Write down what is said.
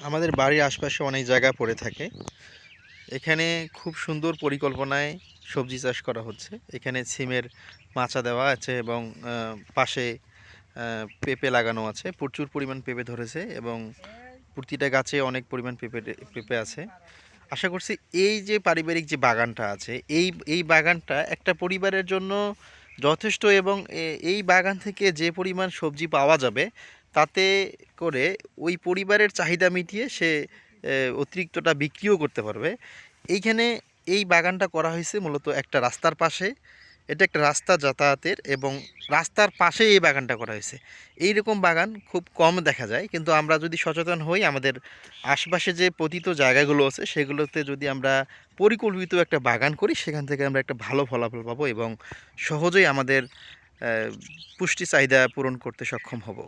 আমাদের বাড়ির আশপাশে অনেক জায়গা পড়ে থাকে। এখানে খুব সুন্দর পরিকল্পনায় সবজি চাষ করা হচ্ছে। এখানে সিমের মাচা দেওয়া আছে এবং পাশে পেঁপে লাগানো আছে। প্রচুর পরিমাণ পেঁপে ধরেছে এবং প্রতিটা গাছে অনেক পরিমাণ পেঁপে আছে। আশা করছি এই যে পারিবারিক যে বাগানটা আছে, এই বাগানটা একটা পরিবারের জন্য যথেষ্ট এবং এই বাগান থেকে যে পরিমাণ সবজি পাওয়া যাবে, তাতে করে ওই পরিবারের চাহিদা মিটিয়ে সে অতিরিক্তটা বিক্রিও করতে পারবে। এইখানে এই বাগানটা করা হয়েছে মূলত একটা রাস্তার পাশে। এটা একটা রাস্তা যাতায়াতের এবং রাস্তার পাশে এই বাগানটা করা হয়েছে। এইরকম বাগান খুব কম দেখা যায়, কিন্তু আমরা যদি সচেতন হই, আমাদের আশপাশে যে পতিত জায়গাগুলো আছে সেগুলোতে যদি আমরা পরিকল্পিত একটা বাগান করি, সেখান থেকে আমরা একটা ভালো ফলাফল পাবো এবং সহজেই আমাদের পুষ্টি চাহিদা পূরণ করতে সক্ষম হব।